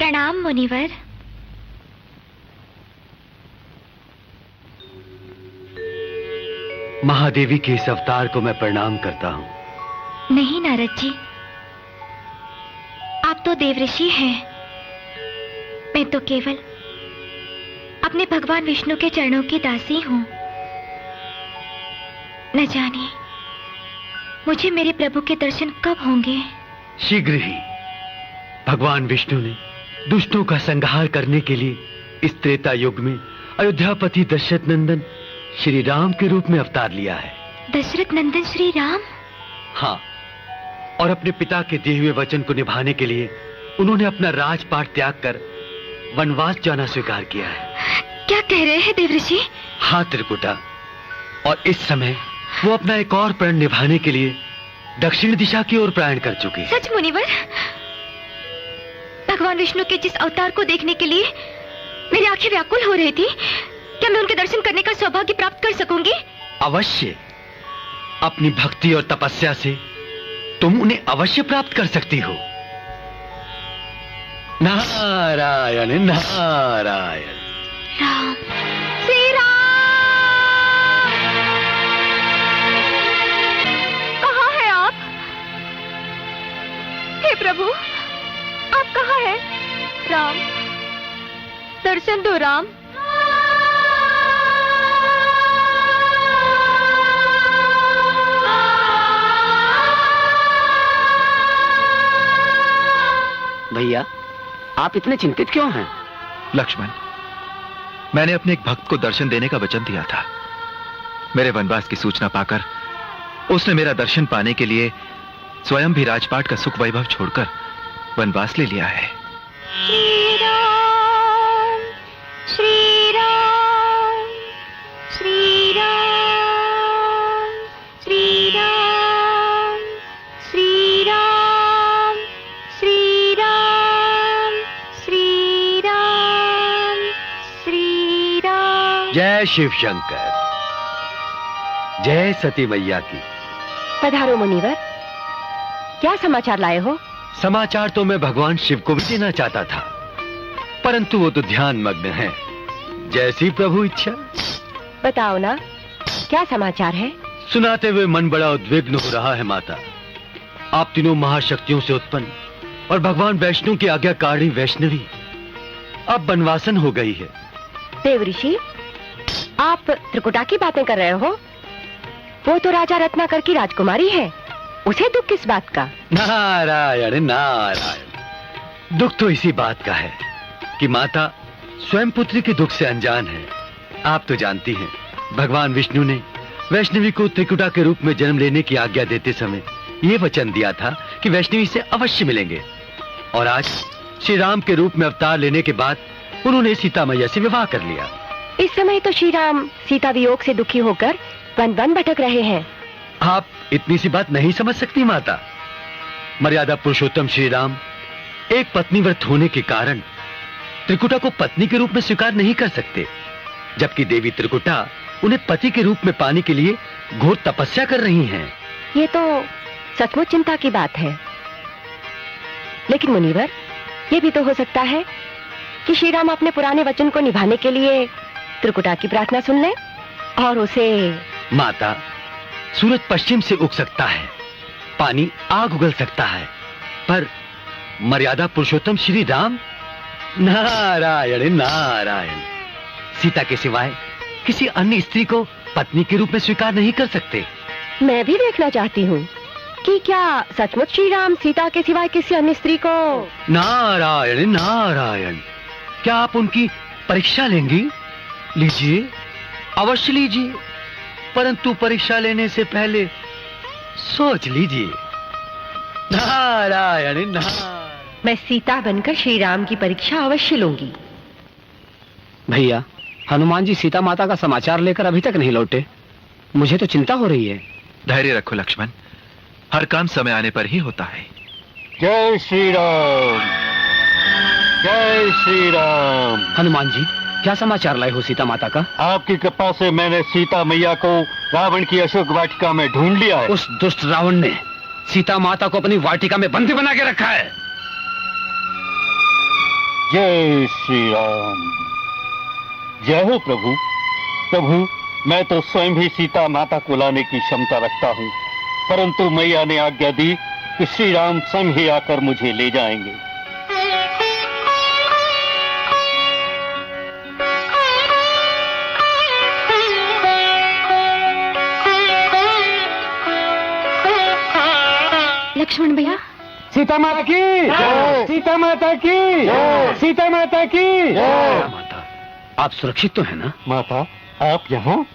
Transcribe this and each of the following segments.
प्रणाम मुनिवर। महादेवी के इस अवतार को मैं प्रणाम करता हूँ। नहीं नारद जी, आप तो देवऋषि हैं। मैं तो केवल अपने भगवान विष्णु के चरणों की दासी हूँ। न जाने मुझे मेरे प्रभु के दर्शन कब होंगे। शीघ्र ही। भगवान विष्णु ने दुष्टों का संहार करने के लिए इस त्रेता युग में अयोध्यापति दशरथ नंदन श्री राम के रूप में अवतार लिया है। दशरथ नंदन श्री राम? हाँ, और अपने पिता के दिए हुए वचन को निभाने के लिए उन्होंने अपना राजपाट त्याग कर वनवास जाना स्वीकार किया है। क्या कह रहे हैं देवऋषि? हाँ त्रिकुटा, और इस समय वो अपना एक और प्रण निभाने के लिए दक्षिण दिशा की ओर प्रयाण कर चुकी है। सच मुनिवर? भगवान विष्णु के जिस अवतार को देखने के लिए मेरी आंखें व्याकुल हो रही थी, क्या मैं उनके दर्शन करने का सौभाग्य प्राप्त कर सकूंगी? अवश्य। अपनी भक्ति और तपस्या से तुम उन्हें अवश्य प्राप्त कर सकती हो। नारायण नारायण। राम, श्री राम, कहाँ है आप? हे प्रभु, आप कहाँ हैं? राम, दर्शन दो राम। भैया, आप इतने चिंतित क्यों हैं? लक्ष्मण, मैंने अपने एक भक्त को दर्शन देने का वचन दिया था। मेरे वनवास की सूचना पाकर उसने मेरा दर्शन पाने के लिए स्वयं भी राजपाट का सुख वैभव छोड़कर वनवास ले लिया है। श्री राम, श्री राम, श्री राम, श्री राम, श्री राम, श्री राम, श्री राम, श्री राम। जय शिव शंकर, जय सती मैया की। पधारो मुनिवर, क्या समाचार लाए हो? समाचार तो मैं भगवान शिव को भी देना चाहता था, परंतु वो तो ध्यान मग्न है। जैसी प्रभु इच्छा। बताओ ना, क्या समाचार है? सुनाते हुए मन बड़ा उद्विग्न हो रहा है माता। आप तीनों महाशक्तियों से उत्पन्न और भगवान वैष्णु की आज्ञाकारी वैष्णवी अब बनवासन हो गई है। देवऋषि, आप त्रिकुटा की बातें कर रहे हो? वो तो राजा रत्नाकर की राजकुमारी है, उसे दुख किस बात का? नारायण नारायण। दुख तो इसी बात का है कि माता स्वयं पुत्री के दुख से अनजान है। आप तो जानती हैं, भगवान विष्णु ने वैष्णवी को त्रिकुटा के रूप में जन्म लेने की आज्ञा देते समय ये वचन दिया था कि वैष्णवी से अवश्य मिलेंगे, और आज श्री राम के रूप में अवतार लेने के बाद उन्होंने सीता मैया से विवाह कर लिया। इस समय तो श्री राम सीता वियोग से दुखी होकर वन वन भटक रहे हैं। आप इतनी सी बात नहीं समझ सकती माता। मर्यादा पुरुषोत्तम श्री राम एक पत्नीव्रत होने के कारण त्रिकुटा को पत्नी के रूप में स्वीकार नहीं कर सकते, जबकि देवी त्रिकुटा उन्हें पति के रूप में पाने के लिए घोर तपस्या कर रही हैं। ये तो सचमुच चिंता की बात है। लेकिन मुनिवर, ये भी तो हो सकता है कि श्री राम अपने पुराने वचन को निभाने के लिए त्रिकुटा की प्रार्थना सुन लें और उसे। माता, सूरज पश्चिम से उग सकता है, पानी आग उगल सकता है, पर मर्यादा पुरुषोत्तम श्री राम नारायण नारायण सीता के सिवाय किसी अन्य स्त्री को पत्नी के रूप में स्वीकार नहीं कर सकते। मैं भी देखना चाहती हूँ कि क्या सचमुच श्री राम सीता के सिवाय किसी अन्य स्त्री को। नारायण नारायण, क्या आप उनकी परीक्षा लेंगी? लीजिए, अवश्य लीजिए, परंतु परीक्षा लेने से पहले सोच लीजिए। नारायण नारायण। मैं सीता बनकर श्री राम की परीक्षा अवश्य लूंगी। भैया, हनुमान जी सीता माता का समाचार लेकर अभी तक नहीं लौटे। मुझे तो चिंता हो रही है। धैर्य रखो लक्ष्मण, हर काम समय आने पर ही होता है। जय श्री राम, जय श्री राम। हनुमान जी, क्या समाचार लाए हो सीता माता का? आपकी कृपा से मैंने सीता मैया को रावण की अशोक वाटिका में ढूंढ लिया है। उस दुष्ट रावण ने सीता माता को अपनी वाटिका में बंदी बना के रखा है। जय श्री राम। जय हो प्रभु। प्रभु, मैं तो स्वयं ही सीता माता को लाने की क्षमता रखता हूँ, परंतु मैया ने आज्ञा दी कि श्री राम स्वयं ही आकर मुझे ले जाएंगे। लक्ष्मण भैया, सीता माता की, सीता माता की, सीता माता की। माता, आप सुरक्षित तो है ना? माता, आप यहाँ?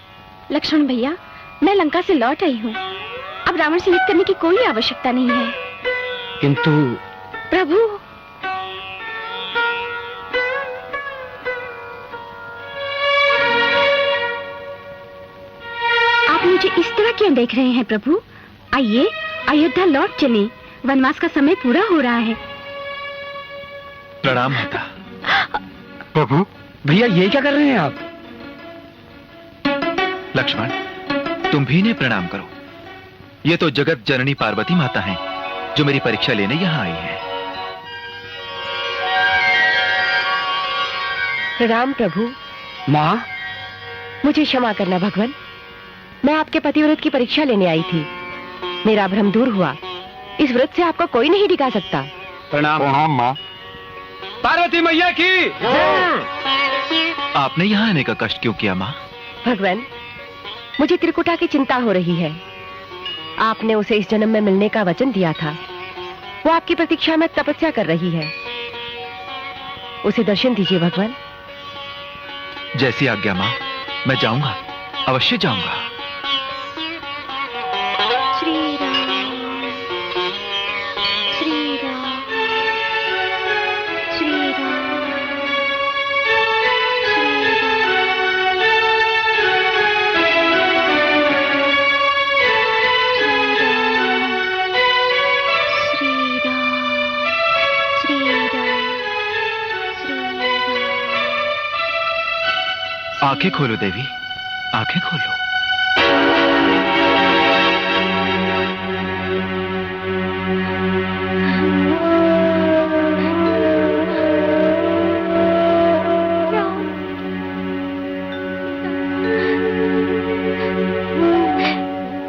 लक्ष्मण भैया, मैं लंका से लौट आई हूँ। अब रावण से युद्ध करने की कोई आवश्यकता नहीं है। किंतु प्रभु, आप मुझे इस तरह क्यों देख रहे हैं प्रभु? आइए, अयोध्या लौट चलें। वनवास का समय पूरा हो रहा है। प्रणाम माता। प्रभु, भैया ये क्या कर रहे हैं आप? लक्ष्मण, तुम भी इन्हें प्रणाम करो। ये तो जगत जननी पार्वती माता हैं, जो मेरी परीक्षा लेने यहाँ आई हैं। प्रणाम प्रभु। माँ, मुझे क्षमा करना भगवान। मैं आपके पतिव्रत की परीक्षा लेने आई थी। मेरा भ्रम दूर हुआ। इस व्रत से आपको कोई नहीं डिगा सकता। प्रणाम। प्रणाम माँ। पार्वती मैया की। आपने यहाँ आने का कष्ट क्यों किया माँ? भगवान, मुझे त्रिकुटा की चिंता हो रही है। आपने उसे इस जन्म में मिलने का वचन दिया था। वो आपकी प्रतीक्षा में तपस्या कर रही है। उसे दर्शन दीजिए भगवान। जैसी आज्ञा माँ, मैं जाऊंगा, अवश्य जाऊंगा। श्री राम, श्री राम, श्री राम, श्री राम, श्री राम, श्री राम। आंखें खोलो देवी, आंखें खोलो।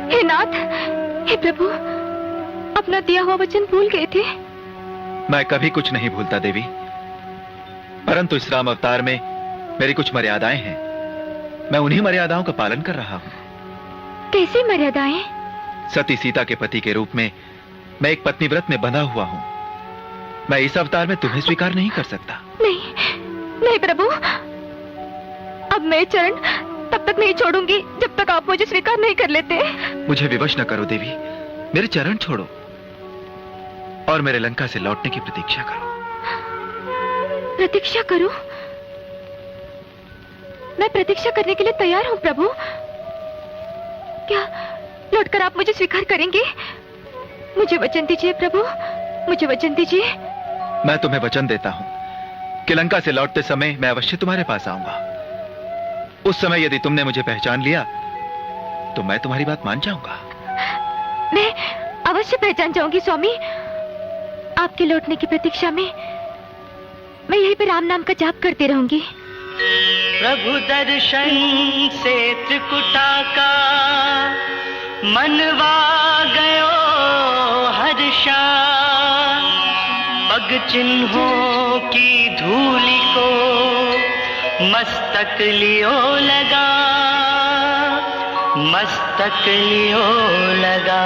हे नाथ, हे प्रभु, अपना दिया हुआ वचन भूल गए थे। मैं कभी कुछ नहीं भूलता देवी, परंतु इस राम अवतार में मेरी कुछ मर्यादाएं हैं। मैं उन्हीं मर्यादाओं का पालन कर रहा हूँ। कैसी मर्यादाएं? सती सीता के पति के रूप में मैं एक पत्नी व्रत में बंधा हुआ हूँ। मैं इस अवतार में तुम्हें स्वीकार नहीं कर सकता। नहीं, नहीं प्रभु, अब मैं चरण तब तक नहीं छोड़ूंगी जब तक आप मुझे स्वीकार नहीं कर लेते। मुझे विवश न करो देवी, मेरे चरण छोड़ो और मेरे लंका से लौटने की प्रतीक्षा करो। प्रतीक्षा करो? मैं प्रतीक्षा करने के लिए तैयार हूँ प्रभु। क्या लौटकर आप मुझे स्वीकार करेंगे? मुझे वचन दीजिए प्रभु, मुझे वचन दीजिए। मैं तुम्हें वचन देता हूँ कि लंका से लौटते समय मैं अवश्य तुम्हारे पास आऊंगा। उस समय यदि तुमने मुझे पहचान लिया तो मैं तुम्हारी बात मान जाऊंगा। मैं अवश्य पहचान जाऊंगी स्वामी। आपके लौटने की प्रतीक्षा में मैं यहीं पे राम नाम का जाप करती रहूंगी। प्रभु दर्शन से त्रिकुटा का मनवा गयो हर्षा। पग चिन्हों की धूलि को मस्तक लियो लगा, मस्तक लियो लगा।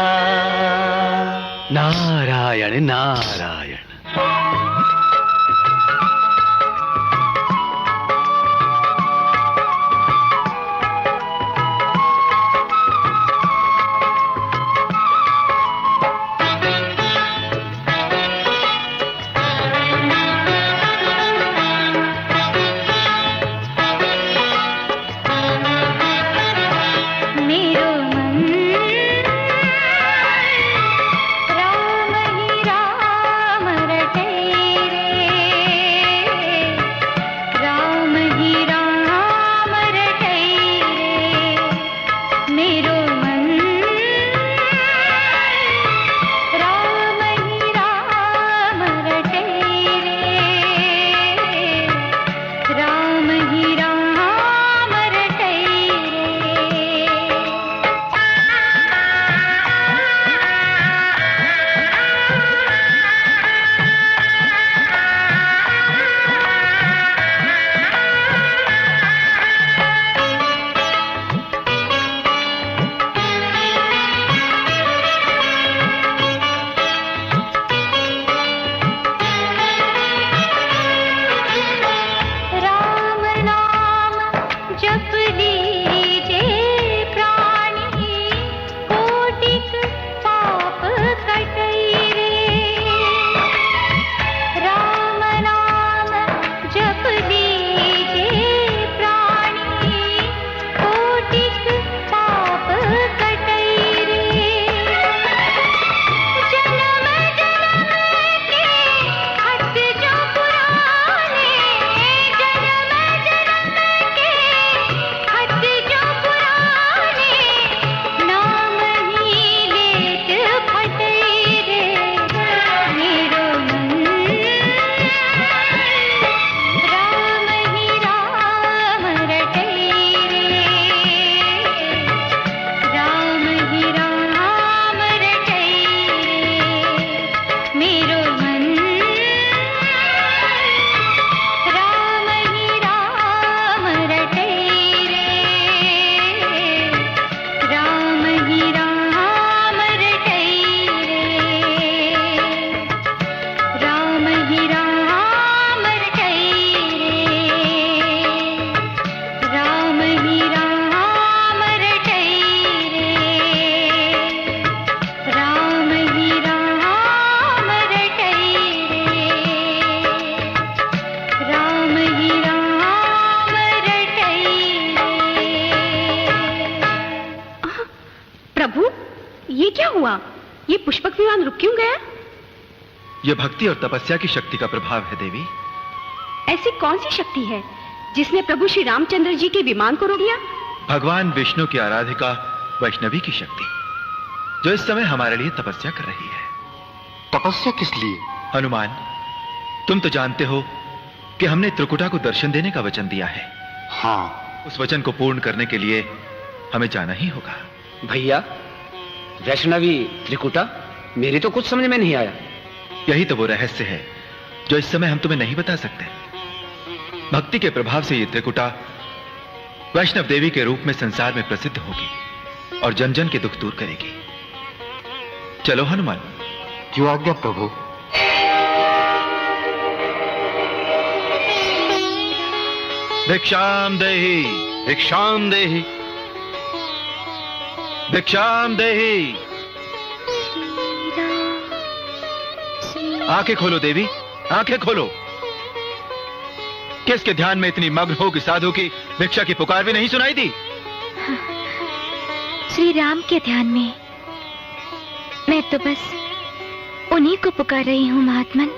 नारायण नारायण। मेरो मन राम ही राम ये पुष्पक विमान रुक क्यों गया? यह भक्ति और तपस्या की शक्ति का प्रभाव है देवी। ऐसी कौन सी शक्ति है जिसने प्रभु श्री रामचंद्र जी के विमान को रोक दिया? भगवान विष्णु की आराधिका वैष्णवी की शक्ति, जो इस समय हमारे लिए तपस्या कर रही है। तपस्या किस लिए? हनुमान, तुम तो जानते हो कि हमने त्रिकुटा को दर्शन देने का वचन दिया है। हाँ, उस वचन को पूर्ण करने के लिए हमें जाना ही होगा। भैया, वैष्णवी त्रिकुटा, मेरी तो कुछ समझ में नहीं आया। यही तो वो रहस्य है जो इस समय हम तुम्हें नहीं बता सकते। भक्ति के प्रभाव से ये त्रिकुटा वैष्णव देवी के रूप में संसार में प्रसिद्ध होगी और जन जन के दुख दूर करेगी। चलो हनुमान। जो आज्ञा प्रभु। भिक्षाम देहि, भिक्षाम देहि। भिक्षाम देहि। आंखें खोलो देवी, आंखें खोलो। किसके ध्यान में इतनी मग्न हो कि साधु की भिक्षा की पुकार भी नहीं सुनाई दी? श्री राम के ध्यान में। मैं तो बस उन्हीं को पुकार रही हूँ महात्मन।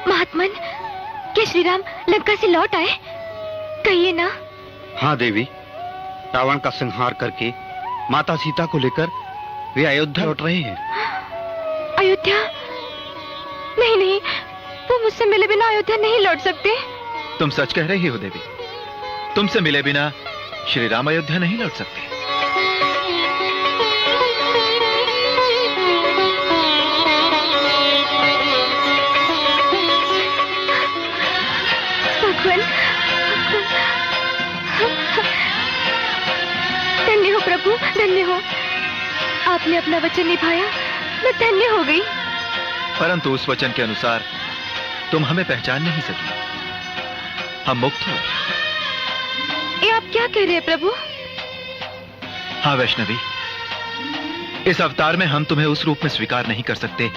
महात्मन, क्या श्री राम लंका से लौट आए? कहिए ना। हाँ देवी, रावण का संहार करके माता सीता को लेकर वे अयोध्या लौट रहे हैं। अयोध्या? नहीं नहीं, वो मुझसे मिले बिना अयोध्या नहीं लौट सकते। तुम सच कह रही हो देवी, तुमसे मिले बिना श्री राम अयोध्या नहीं लौट सकते। भगवान, धन्य हो प्रभु, धन्य हो। आपने अपना वचन निभाया, मैं धन्य हो गई। परंतु उस वचन के अनुसार तुम हमें पहचान नहीं सकी। हम मुक्त हो। ये आप क्या कह रहे हैं प्रभु? हाँ वैष्णवी, इस अवतार में हम तुम्हें उस रूप में स्वीकार नहीं कर सकते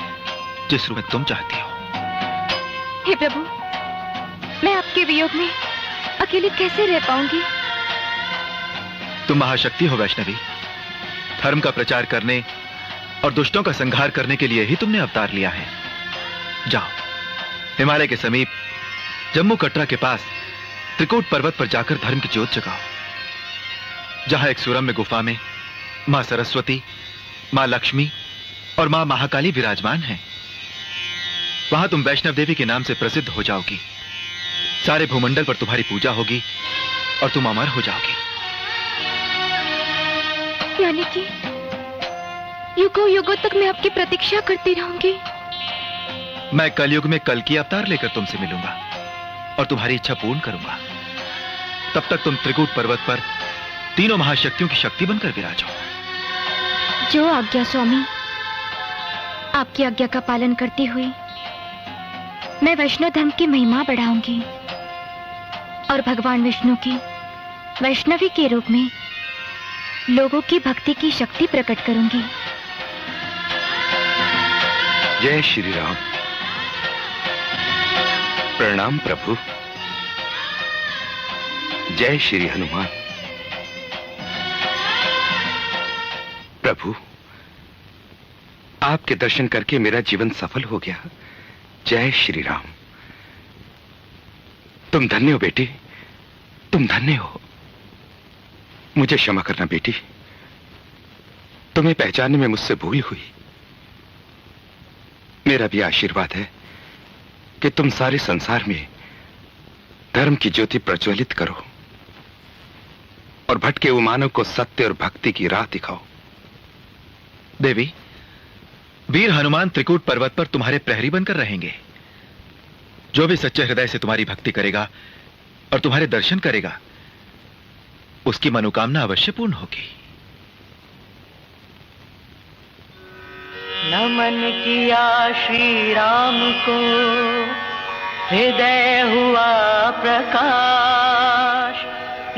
जिस रूप में तुम चाहती हो। हे प्रभु, मैं आपके वियोग में अकेली कैसे रह पाऊंगी? तुम महाशक्ति हो वैष्णवी। धर्म का प्रचार करने और दुष्टों का संहार करने के लिए ही तुमने अवतार लिया है। जाओ, हिमालय के समीप जम्मू कटरा के पास त्रिकूट पर्वत पर जाकर धर्म की ज्योत जगाओ। जहां एक सुरम्य गुफा में मां सरस्वती, मां लक्ष्मी और मां महाकाली विराजमान हैं। वहां तुम वैष्णव देवी के नाम से प्रसिद्ध हो जाओगी। सारे भूमंडल पर तुम्हारी पूजा होगी और तुम अमर हो जाओगी। यानी कि युगों युगों तक मैं आपकी प्रतीक्षा करती रहूंगी। मैं कलयुग में कल की अवतार लेकर तुमसे मिलूंगा और तुम्हारी इच्छा पूर्ण करूंगा। तब तक तुम त्रिकूट पर्वत पर तीनों महाशक्तियों की शक्ति बनकर विराजो। जो आज्ञा स्वामी। आपकी आज्ञा का पालन करती हुई मैं वैष्णव धर्म की महिमा बढ़ाऊंगी और भगवान विष्णु की वैष्णवी के रूप में लोगों की भक्ति की शक्ति प्रकट करूंगी। जय श्री राम। प्रणाम प्रभु। जय श्री हनुमान। प्रभु, आपके दर्शन करके मेरा जीवन सफल हो गया। जय श्री राम। तुम धन्य हो बेटी, तुम धन्य हो। मुझे क्षमा करना बेटी, तुम्हें पहचानने में मुझसे भूल हुई। मेरा भी आशीर्वाद है कि तुम सारे संसार में धर्म की ज्योति प्रज्वलित करो और भटके हुए मानव को सत्य और भक्ति की राह दिखाओ। देवी, वीर हनुमान त्रिकूट पर्वत पर तुम्हारे प्रहरी बनकर रहेंगे। जो भी सच्चे हृदय से तुम्हारी भक्ति करेगा और तुम्हारे दर्शन करेगा, उसकी मनोकामना अवश्य पूर्ण होगी। नमन किया श्री राम को, हृदय हुआ प्रकाश।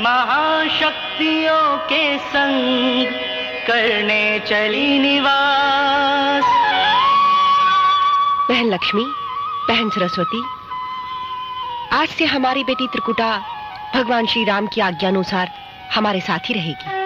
महाशक्तियों के संग करने चली निवास। बहन लक्ष्मी, बहन सरस्वती, आज से हमारी बेटी त्रिकुटा भगवान श्री राम की आज्ञा अनुसार हमारे साथ ही रहेगी।